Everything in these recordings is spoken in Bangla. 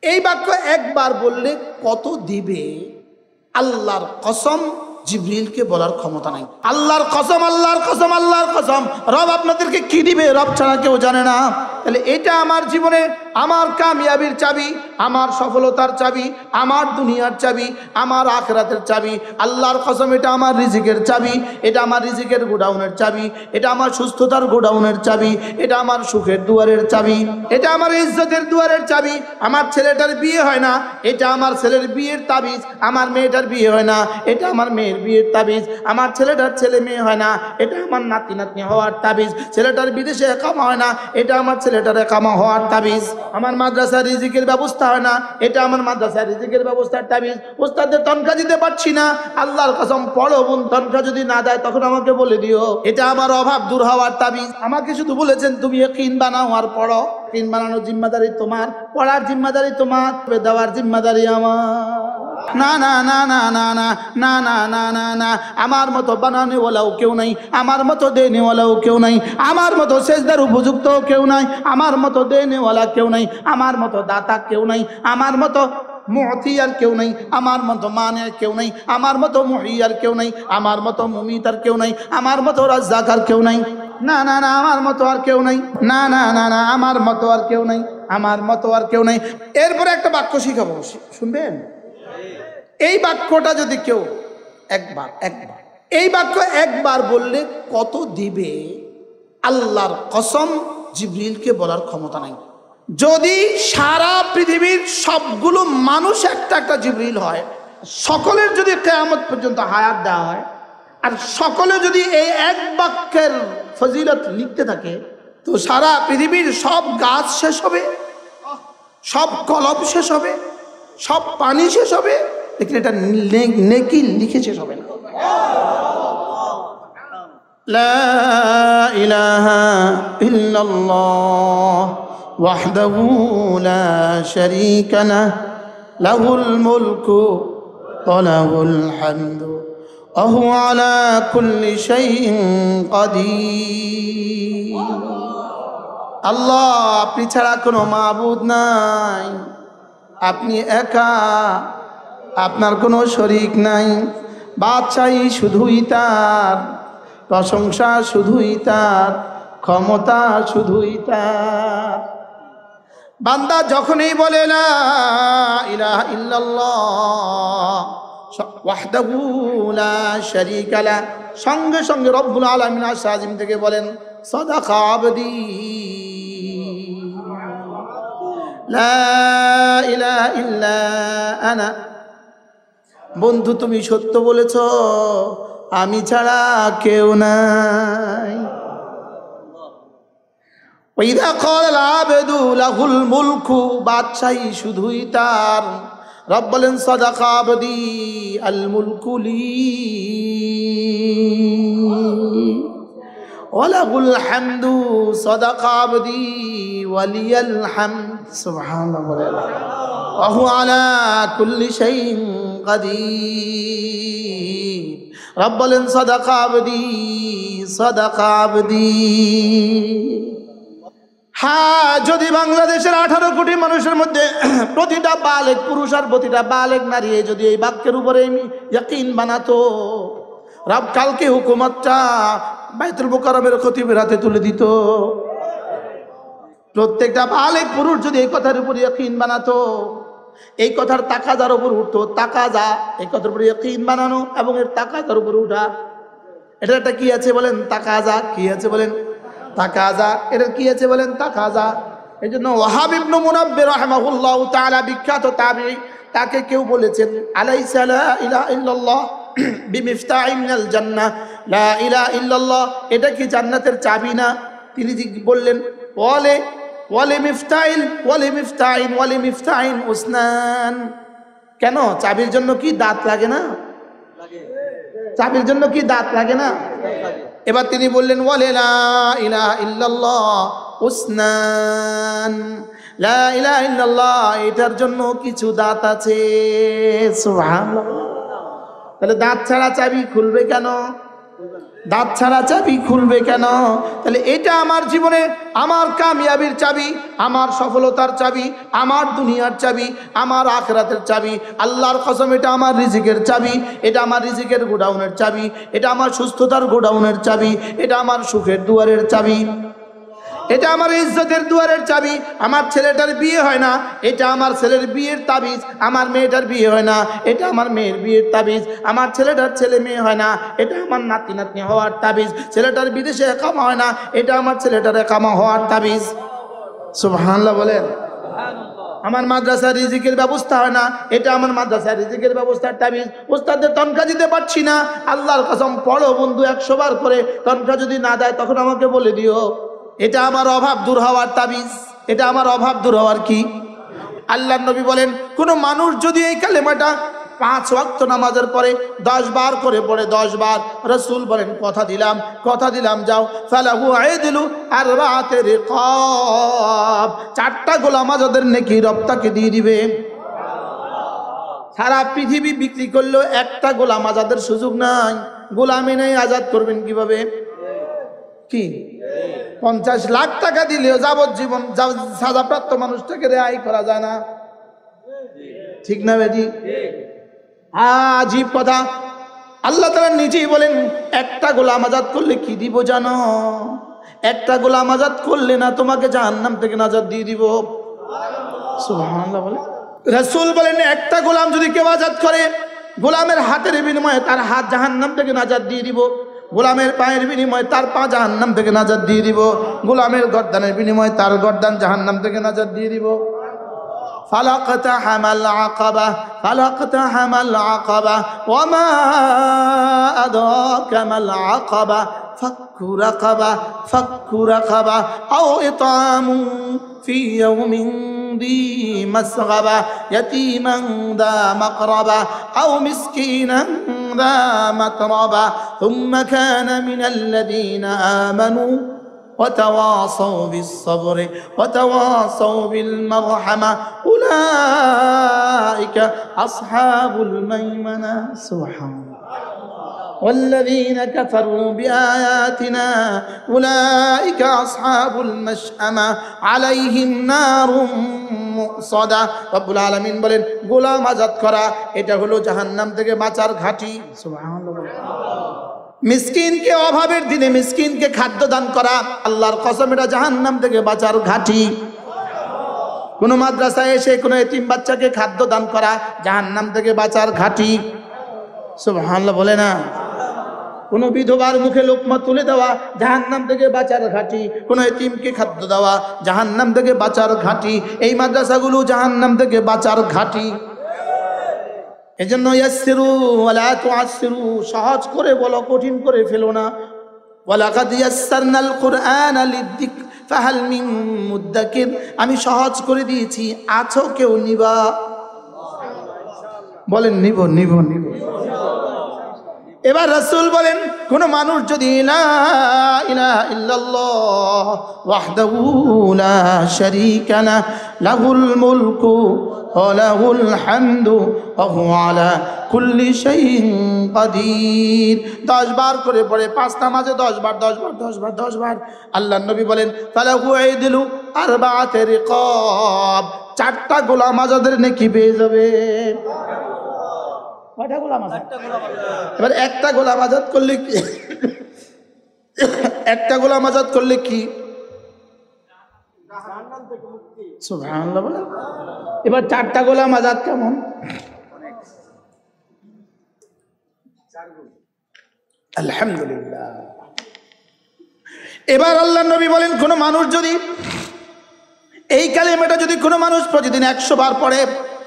এই বাক্য একবার বললে কত দিবে আল্লাহর কসম জিবরিলকে বলার ক্ষমতা নাই। আল্লাহর কসম, আল্লাহর কসম, আল্লাহর কসম, রব আপনাদেরকে কি দিবে রব ছাড়া কেউ জানে না। তাহলে এটা আমার জীবনে আমার কামিয়াবির চাবি, আমার সফলতার চাবি, আমার দুনিয়ার চাবি, আমার আখিরাতের চাবি। আল্লাহর কসম, এটা আমার রিজিকের চাবি, এটা আমার রিজিকের গোডাউনের চাবি, এটা আমার সুস্থতার গোডাউনের চাবি, এটা আমার সুখের দুয়ারের চাবি, এটা আমার ইজ্জতের দুয়ারের চাবি। আমার ছেলেটার বিয়ে হয় না, এটা আমার ছেলের বিয়ের তাবিজ। আমার মেয়েটার বিয়ে হয় না, এটা আমার মেয়ের বিয়ের তাবিজ। আমার ছেলেটার ছেলে মেয়ে হয় না, এটা আমার নাতি নাতনি হওয়ার তাবিজ। ছেলেটার বিদেশে একামা হয় না, এটা আমার ছেলেটার একামা হওয়ার তাবিজ। আমার মাদ্রাসার রিজিকের ব্যবস্থা হয় না, এটা আমার মাদ্রাসার রিজিকের ব্যবস্থার তাবিজ। ওস্তাদের তনখা দিতে পারছি না, আল্লাহর কসম পড়ো বোন, তনখা যদি না দেয় তখন আমাকে বলে দিও, এটা আমার অভাব দূর হওয়ার তাবিজ। আমাকে শুধু বলেছেন তুমি ইয়াকিন বানাও আর পড়ো। ইয়াকিন বানানোর জিম্মাদারি তোমার, পড়ার জিম্মাদারি তোমার, দেওয়ার জিম্মাদারি আমার। না না না না না না না না না না না, আমার মতো বানানেওয়ালাও কেউ নাই, আমার মতো দেনেওয়ালাও কেউ নাই, আমার মতো সেজদার উপযুক্ত কেউ নাই, আমার মতো দেনেওয়ালা কেউ নাই, আমার মতো দাতা কেউ নাই, আমার মতো মুআতিয়ার কেউ নাই, আমার মতো মানে কেউ নাই, আমার মতো মুহিয়ার কেউ নাই, আমার মতো মুমিতার কেউ নাই, আমার মতো রাজ্জাকার কেউ নাই। না না না, আমার মতো আর কেউ নাই। না না না না, আমার মতো আর কেউ নাই, আমার মতো আর কেউ নাই। এরপরে একটা বাক্য শিখাবো, শুনবেন? এই বাক্যটা যদি কেউ একবার এই বাক্য একবার বললে কত দিবে আল্লাহর কসম জিবরিলকে বলার ক্ষমতা নাই। যদি সারা পৃথিবীর সবগুলো মানুষ একটা একটা জিবরিল হয়, সকলের যদি কিয়ামত পর্যন্ত হায়াত দেওয়া হয়, আর সকলে যদি এই এক বাক্যের ফজিলত লিখতে থাকে, তো সারা পৃথিবীর সব গাছ শেষ হবে, সব কলম শেষ হবে, সব পানি শেষ হবে, লেকিন এটা নেকি লিখে শেষ হবে না। লা ইলাহা ইল্লাল্লাহ ওয়াহদাহু লা শারীকা লাহু লাহুল মুলকু ওয়া লাহুল হামদু ওয়া হুয়া আলা কুল্লি শাইইন কাদির। আল্লাহ, আপনি ছাড়া কোনো মাবুদ নাই, আপনি একা, আপনার কোনো শরীক নাই। বাদশাহী শুধুই তার, প্রশংসা শুধুই তার, ক্ষমতা শুধুই তার। বান্দা যখনই বলে লা ইলাহা ইল্লাল্লাহ ওয়াহদাহু লা শারীকা লাহু, সঙ্গে সঙ্গে রব্বুল আলামিন আরশ আজিম থেকে বলেন সাদাকা আবদি লা ইলাহা ইল্লা আনা। বন্ধু, তুমি সত্য বলেছ, আমি ছাড়া কেউ নাই। ওয়াইদা ক্বালাল আবদু লাহুল মুলকু, বাদশাহী শুধুই তার, রব বলেন সাদাকা আবদি আল মুলকু লি ওয়া লাহুল হামদু সাদাকা আবদি ওয়ালিয়াল হামদ। সুবহানাল্লাহ, ওয়া হুয়া আলা কুল্লি শাইইন কাদির। রব বলেন সাদাকা আবদি, সাদাকা আবদি। হ্যাঁ, যদি বাংলাদেশের 18 কোটি মানুষের মধ্যে প্রতিটা বালেগ পুরুষ আর প্রতিটা বালেগ নারী যদি এই বাক্যের উপরে ইয়াকিন বানাতো, রব কালকে হুকুমতটা বাইতুল মুকাররমের খতিবের হাতে তুলে দিত। প্রত্যেকটা বালেগ পুরুষ যদি এই কথার উপর ইয়াকিন বানাতো, এই কথার তাকাজার উপর উঠতো। তাকাজা, এই কথার উপর ইয়াকিন বানানো এবং এর তাকাজার উপর উঠা, এটা একটা কি আছে বলেন? তাকাজা। কি আছে বলেন? তাকাজা। এটা কি আছে বলেন? তাকাজা। এই জন্য ওয়াহাব ইবনে মুনাব্বির রাহিমাহুল্লাহু তাআলা, বিখ্যাত তাবেঈ, তাকে কেউ বলেছেন আলাইসা লা ইলাহা ইল্লাল্লাহ বিমিফতাহি মিনাল জান্নাহ, লা ইলাহা ইল্লাল্লাহ এটা কি জান্নাতের চাবি না? তিনি বললেন ওয়ালি মিফতাহিন উসনান। কেন? চাবির জন্য কি দাঁত লাগে না? চাবির জন্য কি দাঁত লাগে না? এবার তিনি বললেন ওয়ালি লা ইলাহা ইল্লাল্লাহ উসনান, লা ইলাহা ইল্লাল্লাহ এটার জন্য কিছু দাঁত আছে। সুবহানাল্লাহ। তাহলে দাঁত ছাড়া চাবি খুলবে কেন? দাঁত ছাড়া চাবি খুলবে কেন? তাহলে এটা আমার জীবনে আমার কামিয়াবির চাবি, আমার সফলতার চাবি, আমার দুনিয়ার চাবি, আমার আখিরাতের চাবি। আল্লাহর কসম, এটা আমার রিজিকের চাবি, এটা আমার রিজিকের গোডাউনের চাবি, এটা আমার সুস্থতার গোডাউনের চাবি, এটা আমার সুখের দুয়ারের চাবি, এটা আমার ইজ্জতের দুয়ারের চাবি। আমার ছেলেটার বিয়ে হয় না, এটা আমার ছেলের বিয়ের তাবিজ। আমার মেয়েটার বিয়ে হয় না, এটা আমার মেয়ের বিয়ের তাবিজ। আমার ছেলেটার ছেলে মেয়ে হয় না, এটা আমার নাতি নাতনি হওয়ার তাবিজ। ছেলেটার বিদেশে একামা হয় না, এটা আমার ছেলেটার একামা হওয়ার তাবিজ। সুবহানাল্লাহ বলেন। আমার মাদ্রাসার রিজিকের ব্যবস্থা হয় না, এটা আমার মাদ্রাসার রিজিকের ব্যবস্থার তাবিজ। ওস্তাদের তনখা দিতে পারছি না, আল্লাহর কসম পড়ো বন্ধু 100 বার করে, তনখা যদি না দেয় তখন আমাকে বলে দিও, এটা আমার অভাব দূর হওয়ার তাবিজ, এটা আমার অভাব দূর হওয়ার কি। আল্লাহর নবী বলেন, কোনো মানুষ যদি এই কালেমাটা 5 ওয়াক্ত নামাজের পরে 10 বার করে পড়ে, 10 বার, রাসূল বলেন কথা দিলাম যাও, ফালাহু আইদলু আরবাতে রিকাব, 4টা গোলাম আজাদের নেকি রব তাকে দিয়ে দিবে। সারা পৃথিবী বিক্রি করলেও একটা গোলাম আজাদের সুযোগ নাই। গোলামি নেই, আজাদ করবেন কিভাবে? কি 50 লাখ টাকা দিলেও যাবজ্জীবন সাজাপ্রাপ্ত মানুষটাকে রেহাই করা যায় না, ঠিক না বেদি? আজীব কথা। আল্লাহ তাআলা নিজেই বলেন, একটা গোলাম আজাদ করলে কি দিব জানো? একটা গোলাম আজাদ করলে না তোমাকে জাহান্নাম থেকে নাজাত দিয়ে দিব। সুবহানাল্লাহ বলে। রাসূল বলেন, একটা গোলাম যদি কেউ আজাদ করে, গোলামের হাতের বিনিময়ে তার হাত জাহান্নাম থেকে নাজাত দিয়ে দিব, গোলামের পায়ের বিনিময়ে তার পা জাহান্নাম থেকে নাজাত দিয়ে দিব, গোলামের গর্দানের বিনিময়ে তার গর্দান জাহান্নাম থেকে নাজাত দিয়ে দিব। ফালাকতাহামাল আকাবা ফালাকতাহামাল আকাবা ওয়া মা আদরাকা মাল আকাবা ফাক্কু রাকাবা আও ইতামু ফি ইয়াউমিন ذي مسغبة يتيما ذا مقربة أو مسكينا ذا متربة ثم كان من الذين آمنوا وتواصوا بالصبر وتواصوا بالمرحمة أولئك أصحاب الميمنة. سبحان الله. والذين كفروا بآياتنا أولئك أصحاب المشأمة عليهم نار মুসদা। রব্বুল আলামিন বলেন, গোলাম আজাদ করা এটা হলো জাহান্নাম থেকে বাঁচার ঘাঁটি। সুবহানাল্লাহ। মিসকিনকে অভাবের দিনে মিসকিনকে খাদ্য দান করা, আল্লাহর কসম এটা জাহান্নাম থেকে বাঁচার ঘাঁটি। কোন মাদ্রাসায় এসে কোন এতিম বাচ্চাকে খাদ্য দান করা জাহান্নাম থেকে বাঁচার ঘাঁটি। সুবহানাল্লাহ বলে না। কোন বিধবার মুখে লোকমা তুলে দেওয়া জাহান্নাম থেকে বাঁচার ঘাঁটি। কোন এতিমকে খাদ্য দেওয়া জাহান্নাম থেকে বাঁচার ঘাঁটি। এই মাদ্রাসাগুলো জাহান্নাম থেকে বাঁচার ঘাঁটি। এজন্য ইয়াসসিরু ওয়ালা তুআসসিরু, সহজ করে বলো, কঠিন করে ফেলো না। ওয়ালাকাদ ইয়াসসারনাল কুরআনা লিযিকর ফাহাল মিন মুদ্দাকির, আমি সহজ করে দিয়েছি, আছো কেউ নিবা? বলেন নিব। এবার রাসূল বলেন, কোন মানুষ যদি লা ইলাহা ইল্লাল্লাহ ওয়াহদাহু লা শারীকা লাহু লাহুল মুলকু ওয়া লাহুল হামদু ওয়া হুয়া আলা কুল্লি শাইইন কাদির 10 বার করে পড়ে, 5 নামাজে 10 বার 10 বার। আল্লাহর নবী বলেন, ফালাহু আইদলু আরবাতে রিকাব, 4টা গোলাম আজাদের নেকি পেয়ে যাবে। কয়টা গোলাম আজাদ? এবার একটা গোলাম আজাদ করলে কি? একটা গোলাম আজাদ করলে কি? সুবহানাল্লাহ বলেন। এবার 4টা গোলাম আজাদ কেমন? আলহামদুলিল্লাহ। এবার আল্লাহর নবী বলেন, কোন মানুষ যদি এই কালিমাটা যদি কোনো মানুষ প্রতিদিন 100 বার পড়ে,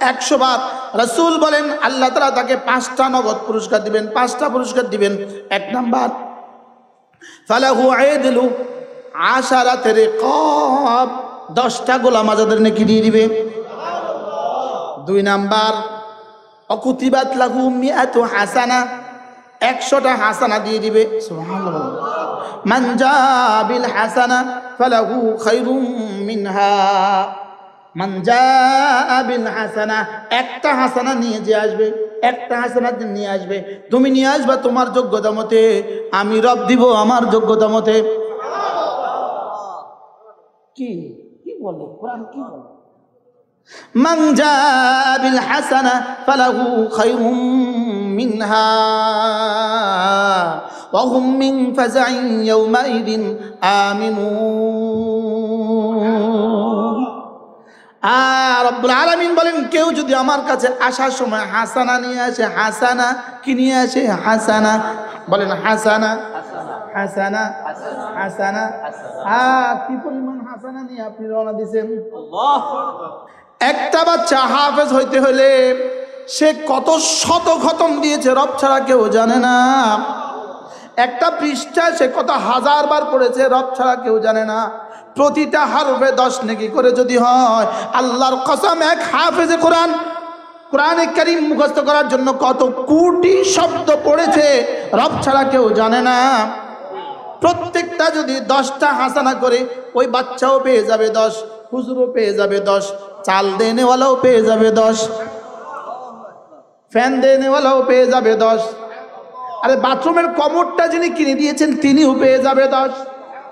100 বার, রাসূল বলেন আল্লাহ তাআলা তাকে 5টা নগদ পুরস্কার দিবেন। 5টা পুরস্কার দিবেন। 1 নাম্বার, ফালাহু আইদলু আশারাতে রিকাব, 10টা গোলাম আজাদের নেকি দিয়ে দিবে। 2 নাম্বার, অকুতিবাত লাহু মিআতু হাসানা, 100টা হাসানা দিয়ে দিবে। সুবহানাল্লাহ। মান জা বিল হাসানা ফালাহু খায়রুম মিনহা, মান জা বিল হাসানা, একটা হাসানা নিয়ে যে আসবে একটা হাসানাত নিয়ে আসবে, তুমি নিয়ে আসবা তোমার যোগ্যতা মতে, আমি রব দিব আমার যোগ্যতা মতে। কি কি বলে কোরআন, কি বলে? মান জা বিল হাসানা ফালাহু খায়রুম মিনহা ওয়া হুম মিন ফাজাইন ইয়াওমাইদিন আমিনুন। রব্বুল আলামিন বলেন, কেউ যদি আমার কাছে আসার সময় হাসানা নিয়ে আসে, হাসানা কি নিয়ে আসে? হাসানা, বলেন হাসানা, হাসানা, হাসানা। কি পরিমাণ হাসানা নিয়ে আপনি রওনা দিয়েছেন। একটা বাচ্চা হাফেজ হইতে হলে সে কত শত খতম দিয়েছে রব ছাড়া কেউ জানে না। একটা পৃষ্ঠা সে কত হাজার বার পড়েছে রব ছাড়া কেউ জানে না। প্রতিটা হরফে 10 নেকি করে যদি হয়, আল্লাহর কসম এক হাফেজে কোরআন কোরআনে কারীম মুখস্থ করার জন্য কত কোটি শব্দ পড়েছে রব ছাড়া কেউ জানে না। প্রত্যেকটা যদি 10টা হাসানা করে, ওই বাচ্চাও পেয়ে যাবে 10, হুজুরও পেয়ে যাবে 10, চাল দেনেওয়ালাও পেয়ে যাবে 10, ফ্যান দেনেওয়ালাও পেয়ে যাবে 10, আরে বাথরুমের কমোডটা যিনি কিনে দিয়েছেন তিনিও পেয়ে যাবে 10,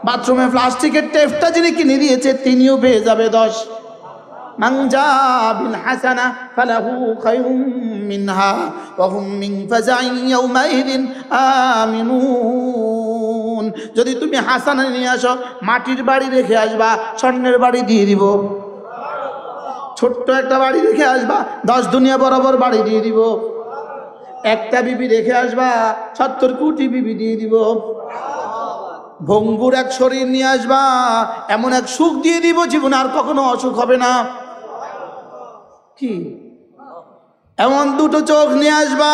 বাথরুমে প্লাস্টিকের টেপটা যিনি কিনে দিয়েছে তিনিও পেয়ে যাবে 10। মান জা বিল হাসানা ফালাহু খায়রুম মিনহা ওয়া হুম মিন ফাজাইন ইয়াওমাইদিন আমিনুন। যদি তুমি হাসানা নিয়ে আসো, মাটির বাড়ি রেখে আসবা, স্বর্ণের বাড়ি দিয়ে দিব। ছোট্ট একটা বাড়ি রেখে আসবা, 10 দুনিয়া বরাবর বাড়ি দিয়ে দিব। একটা বিবি রেখে আসবা, 70 কোটি বিবি দিয়ে দিব। ভঙ্গুর এক শরীর নিয়ে আসবা, এমন এক সুখ দিয়ে দিব জীবনে আর কখনো অসুখ হবে না। কি এমন দুটো চোখ নিয়ে আসবা,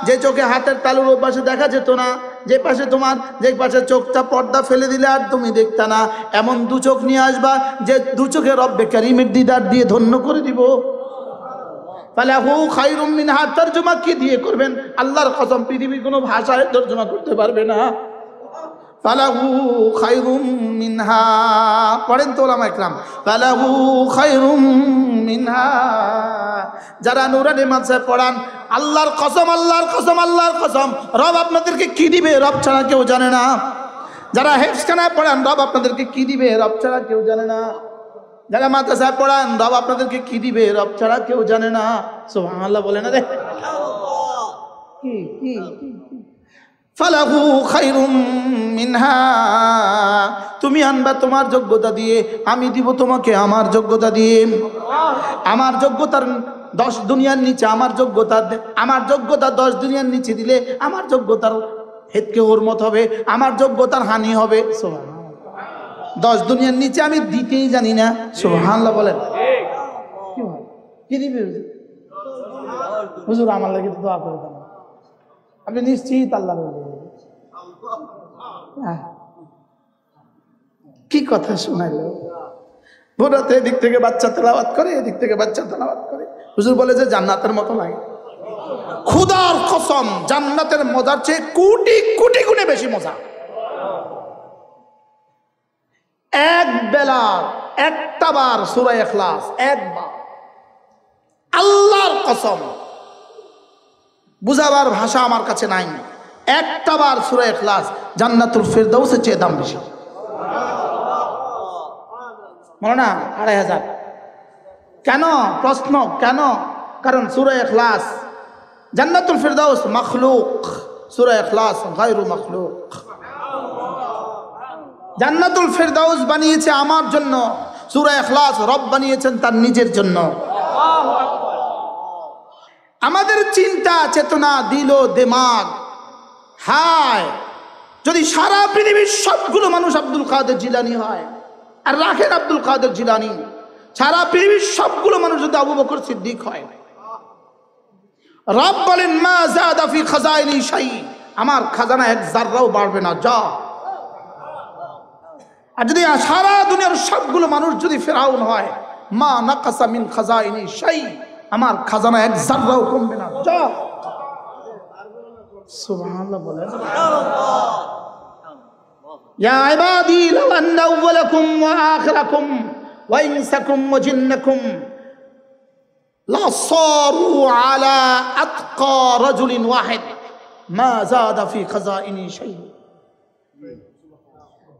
যে চোখে হাতের তালুর পাশে দেখা যেত না, যে পাশে তোমার যে পাশে চোখটা পর্দা ফেলে দিলে আর তুমি দেখতা না, এমন দু চোখ নিয়ে আসবা যে দু চোখে রব্বে কারীমের দিদার দিয়ে ধন্য করে দিব। ফালাহু খায়রুম মিনহা তরজমা কি দিয়ে করবেন? আল্লাহর কসম পৃথিবীর কোনো ভাষায় তরজমা করতে পারবে না। ফালাহু খায়রুম মিনহা, পড়েন তো ওলামা ইকরাম, ফালাহু খায়রুম মিনহা। যারা নুরানি মাদ্রাসায় পড়ান, আল্লাহর কসম, আল্লাহর কসম, আল্লাহর কসম, রব আপনাদেরকে কি দিবে রব ছাড়া কেউ জানে না। যারা হেফজখানায় পড়ান, রব আপনাদেরকে কি দিবে রব ছাড়া কেউ জানে না। যারা মাদ্রাসায় পড়ান, রব আপনাদেরকে কি দিবে রব ছাড়া কেউ জানে না। সুবহানাল্লাহ বলে না রে। কি কি ফালাহু খায়রুম মিনহা, তুমি আনবা তোমার যোগ্যতা দিয়ে, আমি দিব তোমাকে আমার যোগ্যতা দিয়ে। আমার যোগ্যতার 10 দুনিয়ার নিচে আমার যোগ্যতা 10 দুনিয়ার নিচে দিলে আমার যোগ্যতার হেতকে হরমত হবে, আমার যোগ্যতার হানি হবে। সুবহানাল্লাহ, 10 দুনিয়ার নিচে আমি দিতেই জানি না। সুবহানাল্লাহ বলেন। কি দিবে হুজুর? আমার লাগি দোয়া করে দেন, আপনি নিশ্চিত আল্লাহ বলবেন। কি কথা শোনাইলো? ভোরাতে এদিক থেকে বাচ্চা তেলাওয়াত করে, এদিক থেকে বাচ্চা তেলাওয়াত করে। হুজুর বলে যে জান্নাতের মতো লাগে। খুদার কসম, জান্নাতের মজার চেয়ে কোটি কোটি গুণে বেশি মজা। এক বেলা একটা বার সূরা ইখলাস, একবার, আল্লাহর কসম বুঝাবার ভাষা আমার কাছে নাই। একটা বার সূরা ইখলাস জান্নাতুল ফেরদাউসের চেয়ে দাম বেশি। বলো না 2500। কেন? প্রশ্ন কেন? কারণ সূরা ইখলাস, জান্নাতুল ফেরদাউস মখলুক, সূরা ইখলাস গায়রু মখলুক। জান্নাতুল ফেরদাউস বানিয়েছে আমার জন্য, সূরা ইখলাস রব বানিয়েছেন তার নিজের জন্য। আমাদের চিন্তা চেতনা, দিল দিমাগ, হায় যদি সারা পৃথিবীর সবগুলো মানুষ আব্দুল কাদের জিলানী হয়, আর রাখেন আব্দুল কাদের জিলানী, সারা পৃথিবীর সবগুলো মানুষ যদি আবু বকর সিদ্দিক হয়, রব বলেন মা যাদা ফি খাজাইনি শাই, আমার খাজানা এক জাররাও বাড়বে না, যা। আর যদি সারা দুনিয়ার সবগুলো মানুষ যদি ফিরাউন হয়, মা নাকাসা মিন খাজাইনি শাই, আমার খাজানা এক জাররাও কমবে না, যা। সুবহানাল্লাহ বলেন। ইয়া ইবাদি লাউ আন্না আউওয়ালাকুম ওয়া আখিরাকুম ওয়া ইনসাকুম ওয়া জিন্নাকুম লা সারু আলা আতকা রাজুলিন ওয়াহিদ মা যাদা ফি খাযাইনি শাই।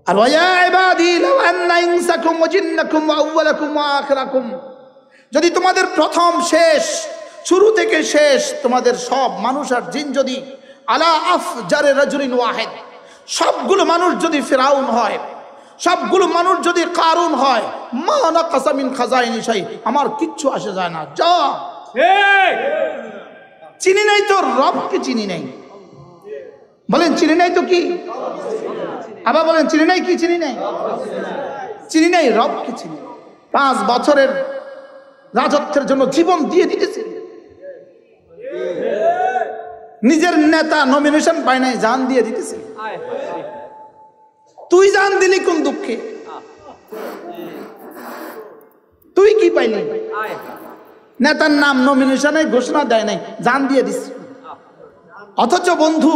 আর ওয়া ইবাদি লাউ আন্না ইনসাকুম ওয়া জিন্নাকুম ওয়া আউওয়ালাকুম ওয়া আখিরাকুম, যদি তোমাদের প্রথম শেষ, শুরু থেকে শেষ, তোমাদের সব মানুষ আর জিন যদি আলা আফজারে রাজুলিন ওয়াহিদ, সবগুলো মানুষ যদি ফিরাউন হয়, সবগুলো মানুষ যদি কারুন হয়, মা নাকাসা মিন খাযাইনি শাই, আমার কিচ্ছু আসে যায় না। যা চিনি নাই তো রবকে চিনি নাই, বলেন চিনি নাই তো কি, আবার বলেন চিনি নাই কি, চিনি নাই, চিনি নাই রবকে চিনি। 5 বছরের রাজত্বের জন্য জীবন দিয়ে দিতেছে, নিজের নেতা নমিনেশন পায় নাই, জান দিয়ে দিতেছে। তুই জান দিলি কোন দুঃখে, তুই কি পাইলি? নেতার নাম নমিনেশনে ঘোষণা দেয় নাই, জান দিয়ে দিস। অথচ বন্ধু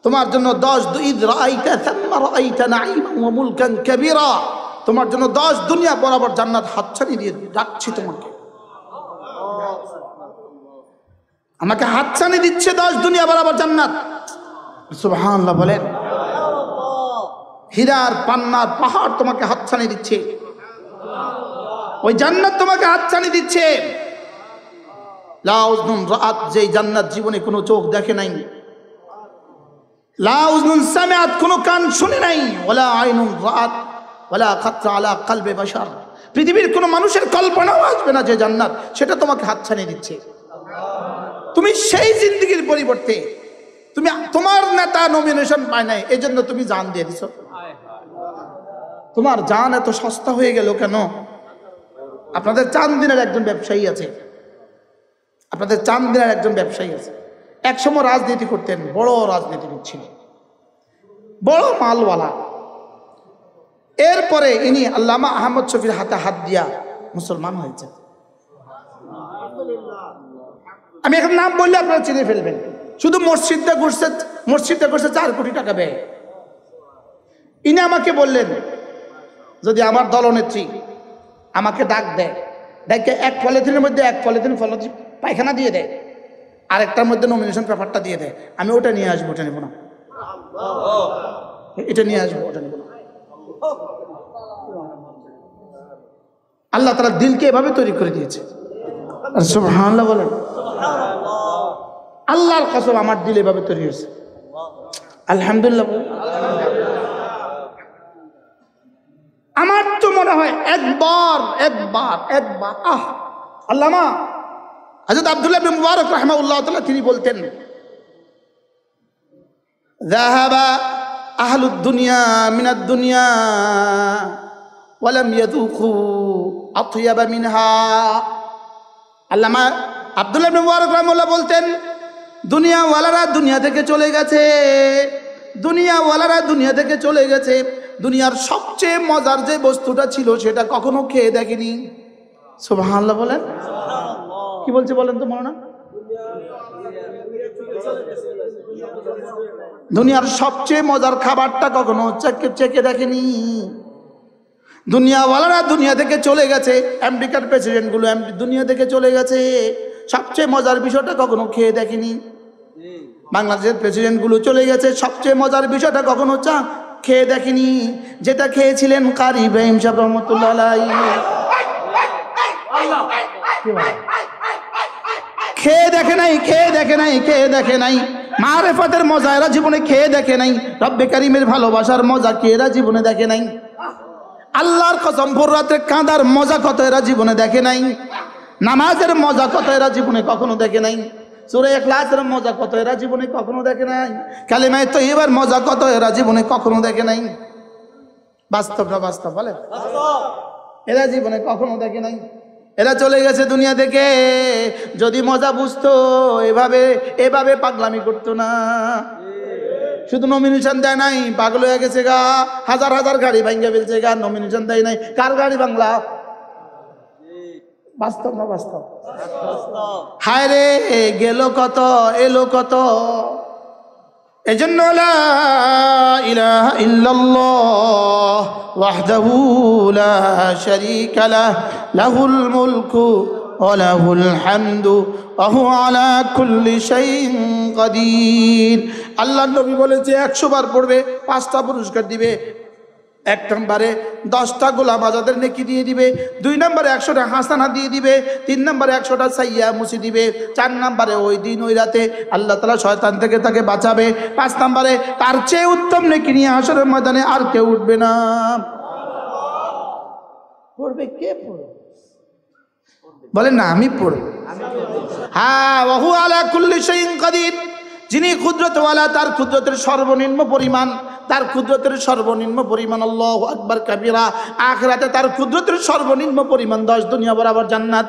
তোমার জন্য 10 ঈদ রাআইতা সাম্মা রাআইতা নাঈমান ওয়া মুলকান কাবীরা, তোমার জন্য 10 দুনিয়া বরাবর জান্নাত হাতছানি দিয়ে ডাকছি তোমাকে। আমাকে হাতছানি দিচ্ছে 10 দুনিয়া বরাবর জান্নাত। সুবহানাল্লাহ বলেন। হীরার পান্নার পাহাড় তোমাকে হাতছানি দিচ্ছে, ওই জান্নাত তোমাকে হাতছানি দিচ্ছে। লা উযনুন রাআত, যে জান্নাত জীবনে কোনো চোখ দেখে নাই। লা উযনুন সামিআত, কোনো কান শুনে নাই। ওয়ালা আইনুন রাআত ওয়ালা খাতরা আলা কলবে বাশার, পৃথিবীর কোনো মানুষের কল্পনাও আসবে না যে জান্নাত, সেটা তোমাকে হাতছানি দিচ্ছে। তুমি সেই জিন্দেগির পরিবর্তে তুমি তোমার নেতা নমিনেশন পায় নাই, এই জন্য তুমি জান দিয়ে দিছো। তোমার জান এত সস্তা হয়ে গেল কেন? আপনাদের চান্দিনার একজন ব্যবসায়ী আছে, আপনাদের চান্দিনার একজন ব্যবসায়ী আছে, একসময় রাজনীতি করতেন, বড় রাজনীতিবিদ ছিল, বড় মালওয়ালা। এরপরে ইনি আল্লামা আহমদ শফির হাতে হাত দিয়া মুসলমান হয়েছে। আমি এখন নাম বললে আপনারা চিনে ফেলবেন। শুধু মসজিদটা করছে 4 কোটি টাকা ব্যয়। ইনি আমাকে বললেন, যদি আমার দলনেত্রী আমাকে ডাক দেয়, ডাকে 1 পলিথিনের মধ্যে 1 পলিথিন পায়খানা দিয়ে দেয়, আরেকটার মধ্যে নমিনেশন পেপারটা দিয়ে দেয়, আমি ওটা নিয়ে আসবো, ওটা নেব না, এটা নিয়ে আসবো, ওটা নেব না। আল্লাহ তাআলা দিলকে এভাবে তৈরি করে দিয়েছে। সুবহানাল্লাহ বলেন। আল্লাহর কসম আমার দিল এভাবে তৈরি হয়েছে। আলহামদুলিল্লাহ। আমার তো মনে হয় একবার আল্লামা হযরত আব্দুল্লাহ ইবনে মুবারক রাহিমাহুল্লাহ তাআলা তিনি বলতেন, যাহাবা আহলুদ দুনিয়া মিনাদ দুনিয়া ওয়া লাম ইয়াযুকু আতয়াবা মিনহা। আল্লামা আব্দুল্লাহ ইবনে মুবারক রাহিমাহুল্লাহ বলতেন, দুনিয়াওয়ালারা দুনিয়া থেকে চলে গেছে, দুনিয়াওয়ালারা দুনিয়া থেকে চলে গেছে, দুনিয়ার সবচেয়ে মজার যে বস্তুটা ছিল সেটা কখনো খেয়ে দেখেনি। সুবহানাল্লাহ বলেন। কি বলছে বলেন তো মনে না? দুনিয়ার সবচেয়ে মজার খাবারটা কখনো চেখে দেখেনি। দুনিয়াওয়ালারা দুনিয়া থেকে চলে গেছে, আমেরিকার প্রেসিডেন্টগুলো দুনিয়া থেকে চলে গেছে, সবচেয়ে মজার বিষয়টা কখনো খেয়ে দেখেনি। বাংলাদেশের প্রেসিডেন্টগুলো চলে গেছে, সবচেয়ে মজার বিষয়টা কখনো খেয়ে দেখেনি, যেটা খেয়েছিলেন কারি ইব্রাহিম সাহেব রহমতুল্লাহ আলাইহি। খেয়ে দেখে নাই মারেফাতের মজা এরা জীবনে খেয়ে দেখে নাই, রব্বে কারিমের ভালোবাসার মজা কি এরা জীবনে দেখে নাই, আল্লাহর কসম ভোর রাতে কাঁদার মজা কত এরা জীবনে দেখে নাই, নামাজের মজা কত এরা জীবনে কখনো দেখে নাই, সূরা ইখলাসের মজা কত এরা জীবনে কখনো দেখে নাই, কালিমায়ে তাইয়্যিবার মজা কত এরা জীবনে কখনো দেখে নাই। বাস্তব না বাস্তব বলে? এরা জীবনে কখনো দেখে নাই। এরা চলে গেছে দুনিয়া থেকে। যদি মজা বুঝতো এভাবে পাগলামি করতো না। শুধু নমিনেশন দেয় নাই, পাগল হয়ে গেছে গা, হাজার হাজার গাড়ি ভাঙ্গা ফেলছে গা, নমিনেশন দেয় নাই। কার গাড়ি বাংলা? বাস্তব না বাস্তব? হায় রে, গেল কত এলো কত। এজন্য লা ইলাহা ইল্লাল্লাহ ওয়াহদাহু লা শারীকা লাহ, লাহুল মুলকু ওয়া লাহুল হামদু ওয়া হুয়া আলা কুল্লি শাইইন কাদির। আল্লাহর নবী বলেন যে 100 বার পড়বে 5টা পুরস্কার দিবে। 1 নম্বরে 10টা গোলাম আজাদের নেকি দিয়ে দিবে, 2 নম্বরে 100টা হাসানা দিয়ে দিবে, 3 নম্বরে 100টা সাইয়্যা মুছে দিবে, 4 নম্বরে ওই দিন ওই রাতে আল্লাহ তাআলা শয়তান থেকে তাকে বাঁচাবে, 5 নম্বরে তার চেয়ে উত্তম নেকি নিয়ে হাশরের ময়দানে আর কেউ উঠবে না। পড়বে কে? পড়বে বলেন না আমি পড়ব। হ্যাঁ, ওয়া হুয়া আলা কুল্লি শাইইন কাদির। যিনি কুদরতওয়ালা, তার কুদরতের সর্বনিম্ন পরিমাণ, তার কুদরতের সর্বনিম্ন পরিমাণ আল্লাহু আকবার কাবীরা। আখিরাতে তার কুদরতের সর্বনিম্ন পরিমাণ 10 দুনিয়া বরাবর জান্নাত।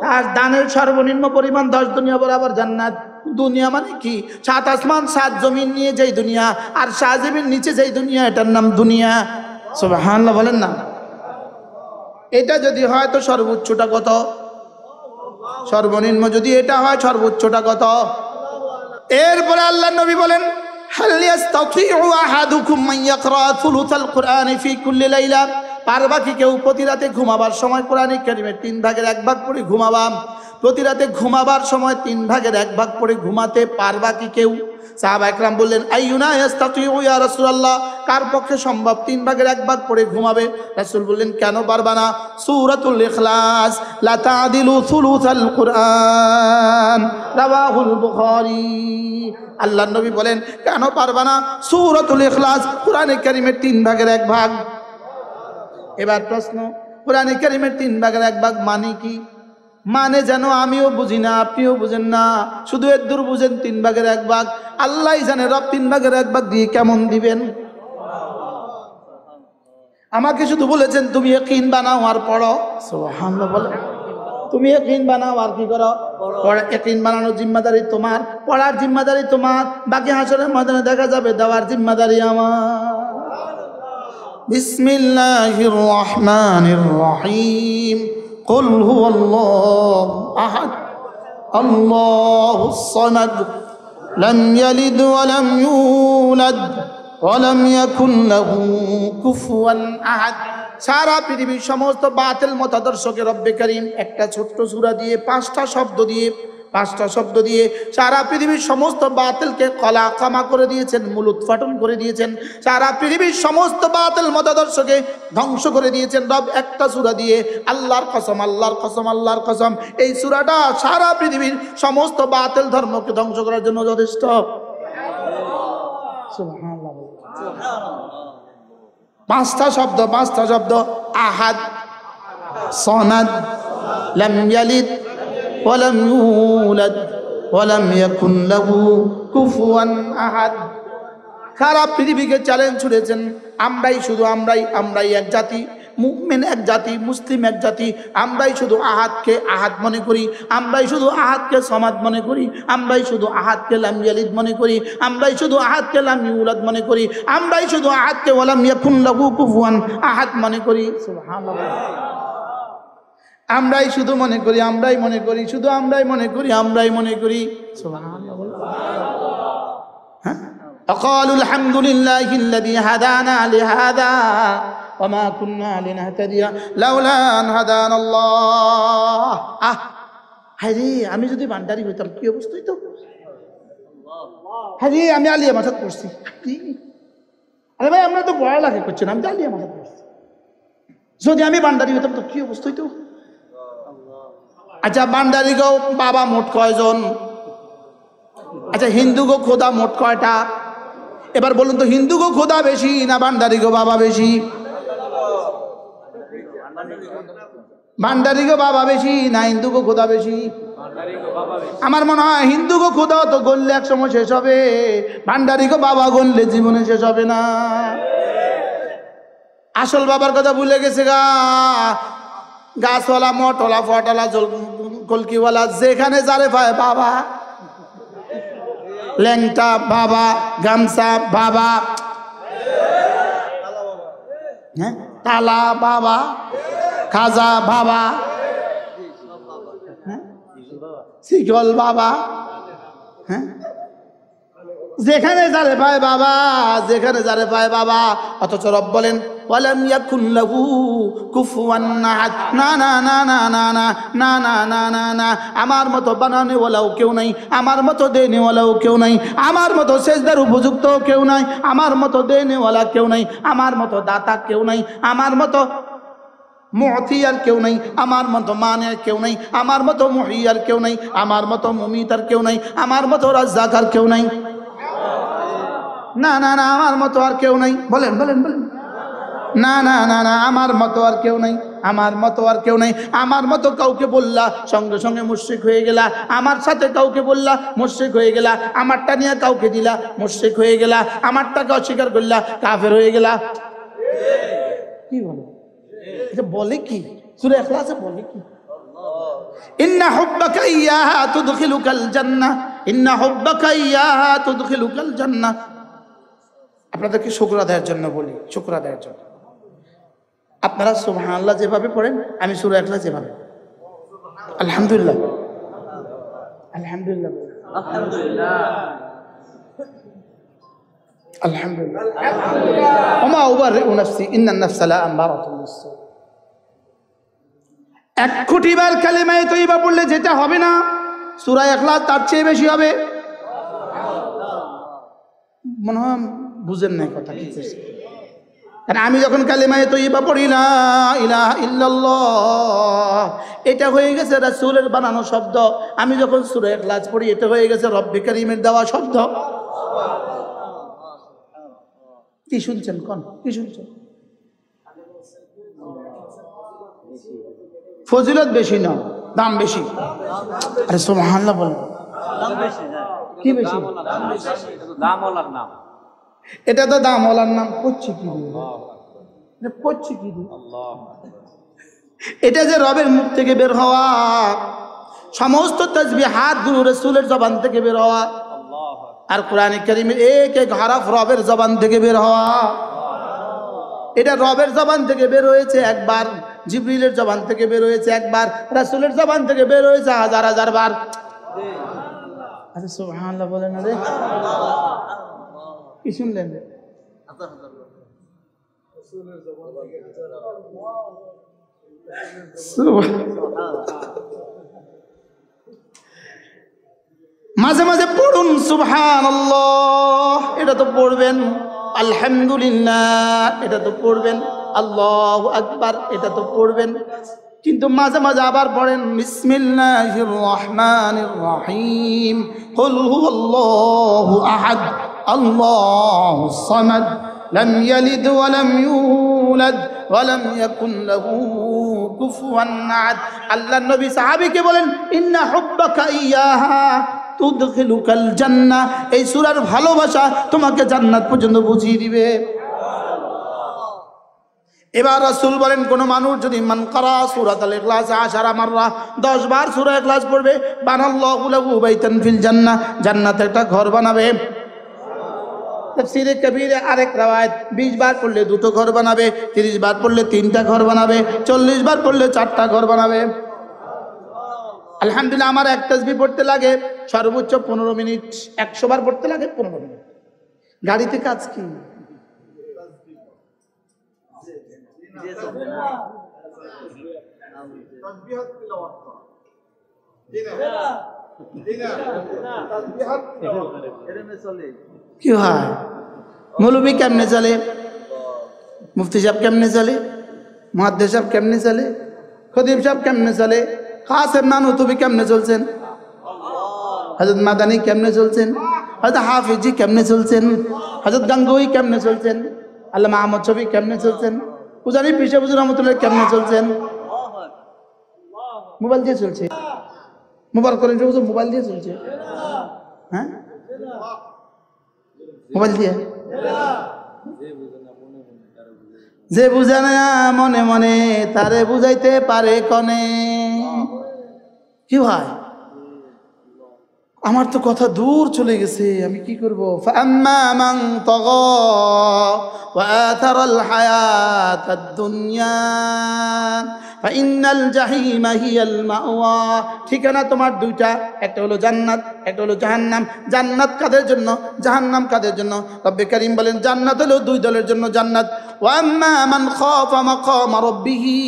তার দানের সর্বনিম্ন পরিমাণ 10 দুনিয়া বরাবর জান্নাত। দুনিয়া মানে কি? 7 আসমান 7 জমিন নিয়ে যেই দুনিয়া, আর সাজিমের নিচে যেই দুনিয়া, এটার নাম দুনিয়া। সুবহানাল্লাহ বলেন না। এটা যদি হয় তো সর্বোচ্চটা কত? সর্বনিম্ন যদি এটা হয় সর্বোচ্চটা কত? এরপরে আল্লাহ নবী বলেন, হাল ইয়াস্তাতিউ আহাদুকুম মান ইয়াকরা থুলুসাল কুরআনি ফি কুল্লি লাইলা। পারবা কি কেউ প্রতি রাতে ঘুমাবার সময় কোরআনে কারীমের 3 ভাগের 1 ভাগ পড়ে ঘুমাবা? প্রতি রাতে ঘুমাবার সময় 3 ভাগের 1 ভাগ পড়ে ঘুমাতে পারবা কি কেউ? সাহাবা একরাম বললেন, আইয়ুনা ইয়াস্তাতিউ ইয়া রাসূলুল্লাহ, কার পক্ষে সম্ভব 3 ভাগের 1 ভাগ পড়ে ঘুমাবে? রাসূল বললেন, কেন পারবা না? সূরাতুল ইখলাস লা তা'দিলু থুলুসাল কুরআন, রাওয়াহুল বুখারী। আল্লাহর নবী বলেন, কেন পারবা না? সূরাতুল ইখলাস কোরআনে কারীমের 3 ভাগের 1 ভাগ। এবার প্রশ্ন, কোরআনে কারীমের 3 ভাগের 1 ভাগ মানে কি? মানে যেন আমিও বুঝি না, আপনিও বুঝেন না, শুধু এদুর বুঝেন 3 ভাগের 1 ভাগ। আল্লাহই জানে রব 3 ভাগের 1 ভাগ দিয়ে কেমন দিবেন। আমাকে শুধু বলেছেন তুমি ইয়াকিন বানাও আর পড়ো। সুবহানাল্লাহ বলো। তুমি ইয়াকিন বানাও আর কি করো? পড়া। ইয়াকিন বানানোর জিম্মাদারি তোমার, পড়ার জিম্মাদারি তোমার, বাকি হাসরের ময়দানে দেখা যাবে দেওয়ার জিম্মাদারি আমার। বিসমিল্লাহির রহমানির রহিম। قل هو الله أحد الله الصمد لم يلد ولم يولد ولم يكن له كفوا أحد। সারা পৃথিবীর সমস্ত বাতিল মতাদর্শকে রব্বে করিম একটা ছোট্ট সূরা দিয়ে 5টা শব্দ দিয়ে সারা পৃথিবীর সমস্ত বাতিলকে কলা কামা করে দিয়েছেন, মূল উৎপাটন করে দিয়েছেন। সারা পৃথিবীর সমস্ত বাতিল মতাদর্শকে ধ্বংস করে দিয়েছেন রব একটা সূরা দিয়ে। আল্লাহর কসম, আল্লাহর কসম, আল্লাহর কসম, এই সূরাটা সারা পৃথিবীর সমস্ত বাতিল ধর্মকে ধ্বংস করার জন্য যথেষ্ট। সুবহানাল্লাহ। 5টা শব্দ, আহাদ, সনাদ, লাম ইয়ালিদ ওয়ালাম ইউলাদ ওয়ালাম ইয়াকুন লাহু কুফুয়ান আহাদ। সারা পৃথিবীকে চ্যালেঞ্জ ছুড়েছেন। আমরাই এক জাতি, মুমিন এক জাতি, মুসলিম এক জাতি। আমরাই শুধু আহাদকে আহাদ মনে করি, আমরাই শুধু আহাদকে সমাদ মনে করি, আমরাই শুধু আহাদকে লাম ইয়ালিদ মনে করি, আমরাই শুধু আহাদকে লাম ইউলাদ মনে করি, আমরাই শুধু আহাদকে ওয়ালাম ইয়াকুন লাহু কুফুয়ান আহাদ মনে করি। সুবহানাল্লাহ। আমরাই শুধু মনে করি, আমরাই মনে করি, শুধু আমরাই মনে করি, আমরাই মনে করি। সুবহানাল্লাহ। হ্যাঁ, আকালু আলহামদুলিল্লাহিল্লাযী হাদানা লিহাযা ওয়া মা কুন্না লিনাহতাদিয়া লাউলা আন হাদানাল্লাহ। হায়রে, আমি যদি ভান্ডারি হইতাম কি অবস্থা হইতো। হায়রে, আমি আলিয়া মাথাত পড়ছি। আরে ভাই, আমরা তো পড়ালেখা করছি না, আমি তো আলিয়া মাথাত পড়ছি। যদি আমি ভান্ডারি হইতাম তো কি অবস্থা হইতো। আচ্ছা, ভান্ডারি গো বাবা মোট কয়জন? আচ্ছা, হিন্দু গো খোদা মোট কয়টা? এবার বলুন তো, হিন্দু গো খোদা বেশি না ভান্ডারি গো বাবা বেশি? ভান্ডারি গো বাবা বেশি না হিন্দু গো খোদা বেশি? আমার মনে হয় হিন্দু গো খোদা তো গললে এক সময় শেষ হবে, ভান্ডারি গো বাবা গললে জীবনে শেষ হবে না। আসল বাবার কথা ভুলে গেছে গা। গাছওয়ালা, মঠওয়ালা, ফটওয়ালা, কলকিওয়ালা, যেখানে যারে পায় বাবা, ল্যাংটা বাবা, গামছা বাবা, হ্যাঁ, তালা বাবা, খাজা বাবা, শিকল বাবা, হ্যাঁ, যেখানে যারে পায় বাবা, যেখানে যারে পায় বাবা। অথচ রব বলেন ওয়ালাম ইয়াকুন লাহু কুফুয়ান আহাদ। না না না না না না না না না না না, আমার মতো বানানেওয়ালাও কেউ নাই, আমার মতো দেনেওয়ালাও কেউ নাই, আমার মতো সেজদার উপযুক্ত কেউ নাই, আমার মতো দেনেওয়ালা কেউ নাই, আমার মতো দাতা কেউ নাই, আমার মতো মুআতিয়ার কেউ নাই, আমার মতো মানের কেউ নাই, আমার মতো মুহিয়ার কেউ নাই, আমার মতো মুমিতার কেউ নাই, আমার মতো রাজ্জাকার কেউ নাই। না না না, আমার মতো আর কেউ নাই। বলেন বলেন বলেন। না না না না, আমার মতো আর কেউ নাই, আমার মতো আর কেউ নাই। আমার মতো কাউকে বললা সঙ্গে সঙ্গে মুশরিক হয়ে গেলা, আমার সাথে কাউকে বললা মুশরিক হয়ে গেলা, আমারটা নিয়ে কাউকে দিলা মুশরিক হয়ে গেলা, আমারটাকে অস্বীকার করলা কাফের হয়ে গেলা। কি বলো এটা? বলে কি সূরা ইখলাসে বলে কি? ইন্না হুব্বাকা ইয়্যাহা তুদখিলুকাল জান্নাহ, ইন্না হুব্বাকা ইয়্যাহা তুদখিলুকাল জান্নাহ। আপনাদেরকে শুকর আদায়ের জন্য বলি, শুকর আদায়ের জন্য আপনারা সুবহানাল্লাহ যেভাবে পড়েন, আমি সূরা ইখলাস যেভাবে। আলহামদুলিল্লাহ আলহামদুলিল্লাহ আলহামদুলিল্লাহ আলহামদুলিল্লাহ। ওমা উবাররিউ নাফসি ইন্নান নাফসা লাআমারাতুন বিসসু। 1 কোটি বার কালিমায়ে তয়্যিবা পড়লে যেটা হবে না, সূরা ইখলাস তার চেয়ে বেশি হবে। মনে হয় বুঝেন না কথা কি বলছি। কারণ আমি যখন কালিমায়ে তয়্যিবা পড়ি লা ইলাহা ইল্লাল্লাহ, এটা হয়ে গেছে রাসূলের বানানো শব্দ। আমি যখন সূরা ইখলাস পড়ি, এটা হয়ে গেছে রব্বে কারীমের দেওয়া শব্দ। কি শুনছেন কোন? কি শুনছেন? ফজিলত বেশি না, দাম বেশি। আরে সুবহানাল্লাহ বলেন। কি বেশি? দামওয়ালার নাম। এটা তো দামওয়ালার নাম। পড়ছি কি দিয়ে? পড়ছি কি দিয়ে? এটা যে রবের মুখ থেকে বের হওয়া, সমস্ত তাসবিহাত গুরু রাসূলের জবান থেকে বের হওয়া, আর কোরআনে কারীমের এক এক হরফ রবের জবান থেকে বের হওয়া। এটা রবের জবান থেকে বের হয়েছে একবার, জিবরিলের জবান থেকে বের হয়েছে একবার, রাসূলের জবান থেকে বের হয়েছে হাজার হাজার বার। আচ্ছা সুবহানাল্লাহ বলেন না রে। কি শুনলেন? মাঝে মাঝে পড়ুন সুবহানাল্লাহ, এটা তো পড়বেন। আলহামদুলিল্লাহ, এটা তো পড়বেন। আল্লাহু আকবার, এটা তো পড়বেন। কিন্তু মাঝে মাঝে আবার পড়েন বিসমিল্লাহির রহমানির রহিম, কুল হুয়াল্লাহু আহাদ, আল্লাহুস সামাদ, লাম ইয়ালিদ ওয়া লাম ইউলাদ ওয়া লাম ইয়াকুন লাহু কুফুয়ান আহাদ। আল্লাহর নবী সাহাবীকে বলেন ইন্না হুব্বাকা ইয়্যাহা তুদখিলুকাল জান্নাহ, এই সূরার ভালোবাসা তোমাকে জান্নাত পর্যন্ত পৌঁছিয়ে দিবে। এবার রাসূল বলেন, কোন মানুষ যদি মান কারা সূরাতুল ইখলাস 10 মাররা, 10 বার সূরা ইখলাস পড়বে, বানাল্লাহু লাহু বাইতান ফিল জান্নাহ, জান্নাতে একটা ঘর বানাবে। তাফসীরে কবীরে আরেক রওয়ায়াত 20 বার পড়লে 2টো ঘর বানাবে, 30 বার পড়লে 3টা ঘর বানাবে, 40 বার পড়লে 4টা ঘর বানাবে। আলহামদুলিল্লাহ, আমার এক তাসবিহ পড়তে লাগে সর্বোচ্চ 15 মিনিট, 100 বার পড়তে লাগে 15 মিনিট। গাড়িতে কাজ কি? কি হয়? মৌলবী কেমনে চলে? মুফতি সাহেব কেমনে চলে? মুহাদ্দিস সাহেব কেমনে চলে? খতিব সাহেব কেমনে চলে? কাসেম নানুতুবি কেমনে চলছেন? হযরত মাদানী কেমনে চলছেন? হযরত হাফিজি কেমনে চলছেন? হযরত গাঙ্গুহি কেমনে চলছেন? আল্লামা আহমদ শফী কেমনে চলছেন? পূজারী পীর সাহেব হুজুর রহমাতুল্লাহ কেমনে চলছেন? মোবাইল দিয়ে চলছে। মোবাইল করেন হুজুর, মোবাইল দিয়ে চলছে। হ্যাঁ, মোবাইল দিয়ে। যে বুঝে না মনে মনে, তারে বুঝাইতে পারে কনে। কি ভাই, আমার তো কথা দূর চলে গেছে, আমি কি করব? ফাম্মা মান তাগা ওয়া আথারাল হায়াতাদ দুনিয়া ফাইন্নাল জাহিমা হিয়াল মাওয়া। ঠিকানা তোমার দুইটা, একটা হলো জান্নাত, একটা হলো জাহান্নাম। জান্নাত কাদের জন্য, জাহান্নাম কাদের জন্য? রব্বে কারীম বলেন জান্নাত হলো দুই দলের জন্য জান্নাত। ওয়া আম্মা মান খাফা মাকামা রাব্বিহি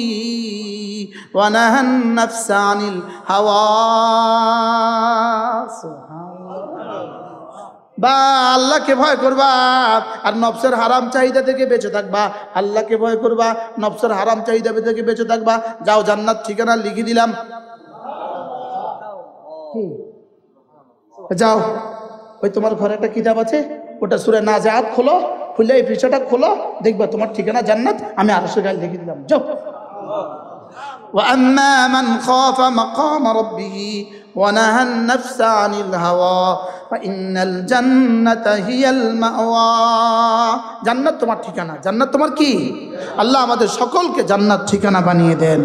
ওয়া নাহান নাফসা আনিল হাওয়া। বা আল্লাহকে ভয় করবা আর নফসের হারাম চাহিদা থেকে বেঁচে থাকবা। আল্লাহকে ভয় করবা, নফসের হারাম চাহিদা থেকে বেঁচে থাকবা। যাও, জান্নাত ঠিকানা লিখে দিলাম, যাও। ওই তোমার ঘরে একটা কিতাব আছে, ওটা সূরা নাজিআত খোলো, খুলে এই পৃষ্ঠাটা খোলো, দেখবা তোমার ঠিকানা জান্নাত। আমি আরশের গায়ে লিখে দিলাম, যাও। وأما من خاف مقام ربه ونهى النفس عن الهوى فإن الجنة هي المأوى। জান্নাত তোমার ঠিকানা, জান্নাত তোমার কি? আল্লাহ আমাদের সকলকে জান্নাত ঠিকানা বানিয়ে দেন।